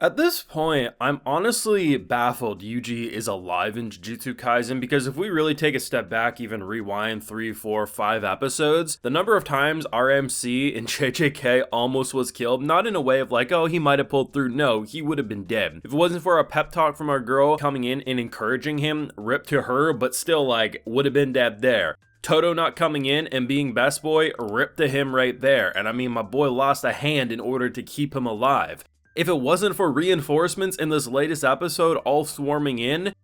At this point, I'm honestly baffled Yuji is alive in Jujutsu Kaisen because if we really take a step back, even rewind 3, 4, 5 episodes, the number of times RMC in JJK almost was killed, not in a way of like, oh, he might have pulled through. No, he would have been dead. If it wasn't for a pep talk from our girl coming in and encouraging him, rip to her, but still like, would have been dead there. Toto not coming in and being best boy, rip to him right there. And I mean, my boy lost a hand in order to keep him alive. If it wasn't for reinforcements in this latest episode all swarming in,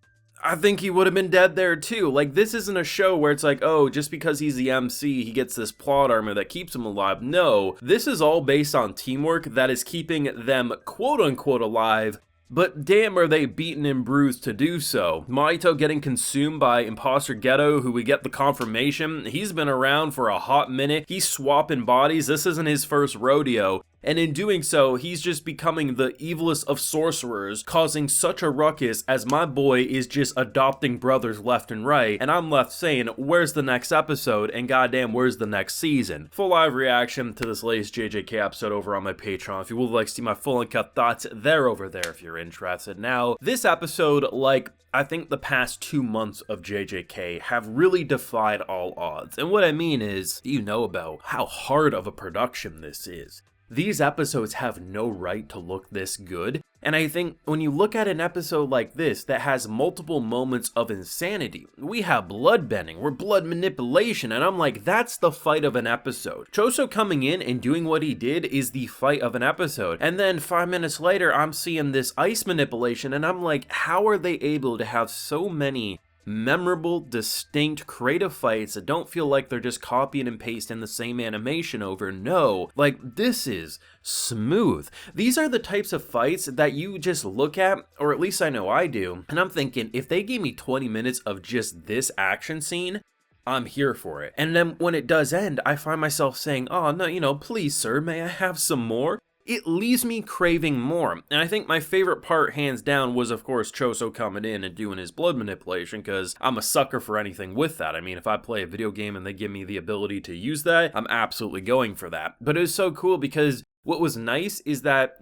I think he would have been dead there too. Like, this isn't a show where it's like, oh, just because he's the MC, he gets this plot armor that keeps him alive. No, this is all based on teamwork that is keeping them quote-unquote alive, but damn are they beaten and bruised to do so. Mahito getting consumed by Imposter Ghetto, who we get the confirmation. He's been around for a hot minute. He's swapping bodies. This isn't his first rodeo. And in doing so, he's just becoming the evilest of sorcerers, causing such a ruckus as my boy is just adopting brothers left and right. And I'm left saying, where's the next episode? And goddamn, where's the next season? Full live reaction to this latest JJK episode over on my Patreon. If you would like to see my full uncut thoughts, they're over there if you're interested. Now, this episode, like I think the past 2 months of JJK, have really defied all odds. And what I mean is, you know about how hard of a production this is. These episodes have no right to look this good, and I think when you look at an episode like this that has multiple moments of insanity, we have bloodbending, we're blood manipulation, and I'm like, that's the fight of an episode. Choso coming in and doing what he did is the fight of an episode, and then 5 minutes later, I'm seeing this ice manipulation, and I'm like, how are they able to have so many memorable, distinct, creative fights that don't feel like they're just copying and pasting the same animation over? No, like, this is smooth. These are the types of fights that you just look at, or at least I know I do, and I'm thinking, if they gave me 20 minutes of just this action scene, I'm here for it. And then when it does end, I find myself saying, oh no, please sir, may I have some more? It leaves me craving more, and I think my favorite part, hands down, was of course Choso coming in and doing his blood manipulation, because I'm a sucker for anything with that. I mean, if I play a video game and they give me the ability to use that, I'm absolutely going for that. But it was so cool because what was nice is that,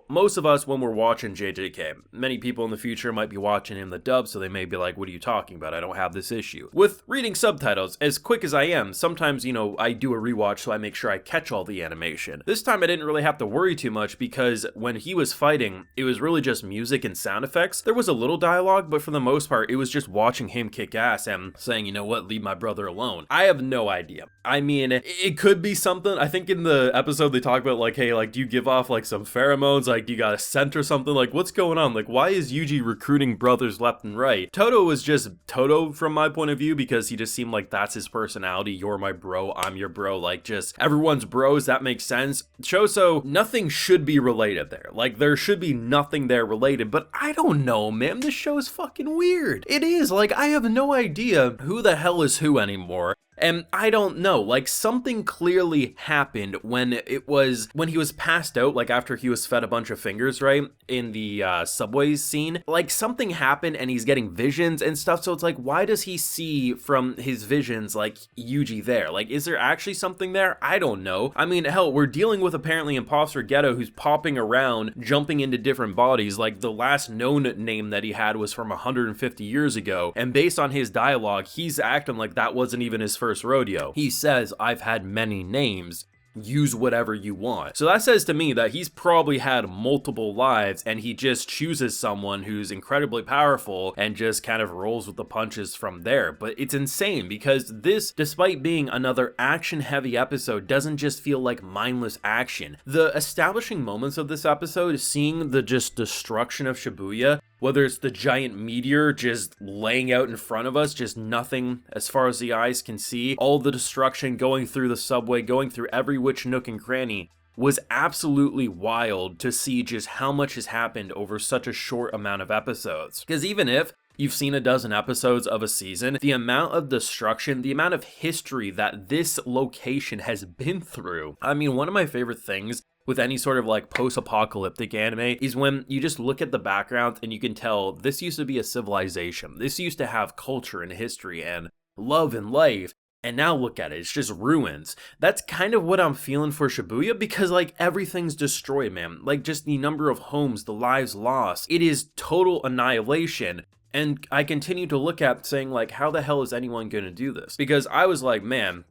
most of us when we're watching JJK, many people in the future might be watching in the dub, so they may be like, what are you talking about? I don't have this issue. With reading subtitles, as quick as I am, sometimes, I do a rewatch so I make sure I catch all the animation. This time I didn't really have to worry too much because when he was fighting, it was really just music and sound effects. There was a little dialogue, but for the most part, it was just watching him kick ass and saying, you know what, leave my brother alone. I have no idea. I mean, it could be something. I think in the episode they talk about like, hey, like, do you give off like some pheromones? Like, do you got a scent or something? Like, what's going on? Like, why is Yuji recruiting brothers left and right? Toto was just Toto from my point of view because he just seemed like that's his personality. You're my bro, I'm your bro. Like, just everyone's bros, that makes sense. Choso, nothing should be related there. Like, there should be nothing there related, but I don't know, man. This show is fucking weird. It is. Like, I have no idea who the hell is who anymore. And I don't know, like, something clearly happened when he was passed out, like after he was fed a bunch of fingers, right, in the subway scene. Like, something happened and he's getting visions and stuff, so it's like, why does he see from his visions, like, Yuji there? Like, is there actually something there? I don't know. I mean, hell, we're dealing with apparently Imposter Ghetto who's popping around, jumping into different bodies. Like, the last known name that he had was from 150 years ago, and based on his dialogue, he's acting like that wasn't even his first rodeo. He says, I've had many names. Use whatever you want. So that says to me that he's probably had multiple lives and he just chooses someone who's incredibly powerful and just kind of rolls with the punches from there. But it's insane because this, despite being another action heavy episode, doesn't just feel like mindless action. The establishing moments of this episode, seeing the just destruction of Shibuya, whether it's the giant meteor just laying out in front of us, just nothing as far as the eyes can see, all the destruction going through the subway, going through every which nook and cranny, was absolutely wild to see just how much has happened over such a short amount of episodes. Because even if you've seen a dozen episodes of a season, the amount of destruction, the amount of history that this location has been through. I mean, one of my favorite things with any sort of like post-apocalyptic anime is when you just look at the background and you can tell this used to be a civilization. This used to have culture and history and love and life. And now look at it, it's just ruins. That's kind of what I'm feeling for Shibuya, because like everything's destroyed, man. Like just the number of homes, the lives lost. It is total annihilation. And I continue to look at saying like, how the hell is anyone gonna do this? Because I was like, man,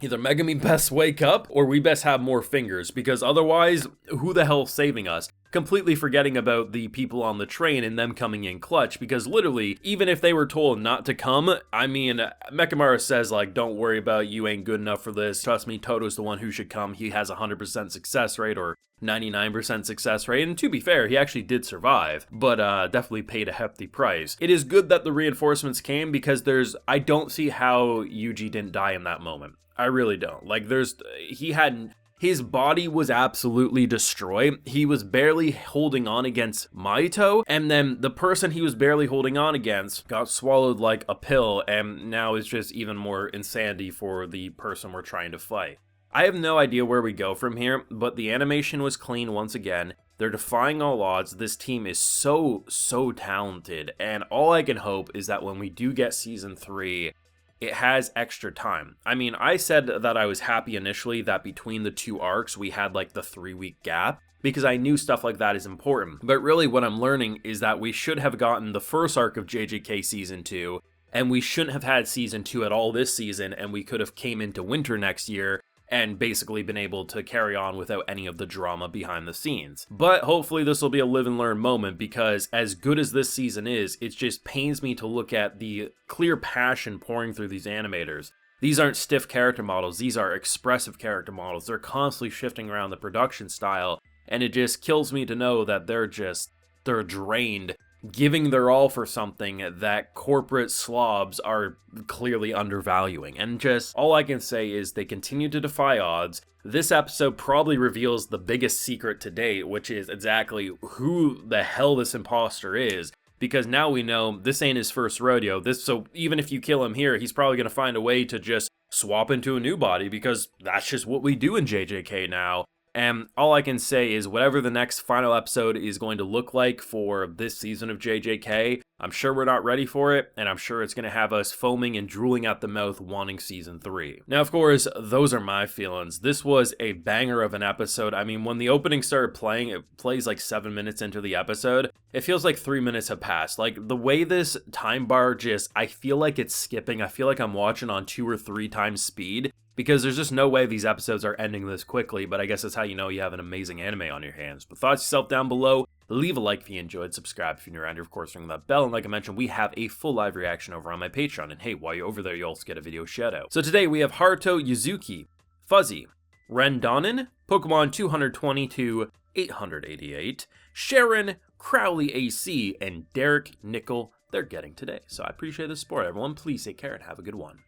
either Megami best wake up or we best have more fingers, because otherwise, who the hell's saving us? Completely forgetting about the people on the train and them coming in clutch, because literally, even if they were told not to come, I mean, Mekamaru says like, don't worry about it, you ain't good enough for this, trust me, Toto's the one who should come, he has a 100% success rate, or 99% success rate, and to be fair, he actually did survive, but definitely paid a hefty price. It is good that the reinforcements came, because I don't see how Yuji didn't die in that moment. I really don't. Like, his body was absolutely destroyed. He was barely holding on against Maito, and then the person he was barely holding on against got swallowed like a pill, and now it's just even more insanity for the person we're trying to fight. I have no idea where we go from here, but the animation was clean once again. They're defying all odds. This team is so talented, and all I can hope is that when we do get season 3, it has extra time. I mean, I said that I was happy initially that between the 2 arcs we had like the 3-week gap, because I knew stuff like that is important. But really what I'm learning is that we should have gotten the first arc of JJK Season 2, and we shouldn't have had Season 2 at all this season, and we could have came into winter next year and basically been able to carry on without any of the drama behind the scenes. But hopefully this will be a live and learn moment, because as good as this season is, it just pains me to look at the clear passion pouring through these animators. These aren't stiff character models, these are expressive character models. They're constantly shifting around the production style, and it just kills me to know that they're drained, giving their all for something that corporate slobs are clearly undervaluing. And just all I can say is they continue to defy odds. This episode probably reveals the biggest secret to date, which is exactly who the hell this imposter is. Because now we know this ain't his first rodeo. So even if you kill him here, he's probably going to find a way to just swap into a new body, because that's just what we do in JJK now. And all I can say is whatever the next final episode is going to look like for this season of JJK, I'm sure we're not ready for it, and I'm sure it's going to have us foaming and drooling at the mouth wanting season 3. Now, of course, those are my feelings. This was a banger of an episode. I mean, when the opening started playing, it plays like 7 minutes into the episode. It feels like 3 minutes have passed. Like, the way this time bar I feel like it's skipping. I feel like I'm watching on 2 or 3 times speed, because there's just no way these episodes are ending this quickly, but I guess that's how you know you have an amazing anime on your hands. But thoughts yourself down below, leave a like if you enjoyed, subscribe if you're new around here, of course ring that bell, and like I mentioned, we have a full live reaction over on my Patreon, and hey, while you're over there, you also get a video shout out. So today we have Haruto Yuzuki, Fuzzy, Rendonin, Pokemon 222, 888, Sharon, Crowley AC, and Derek Nickel. They're getting today. So I appreciate the support, everyone. Please take care and have a good one.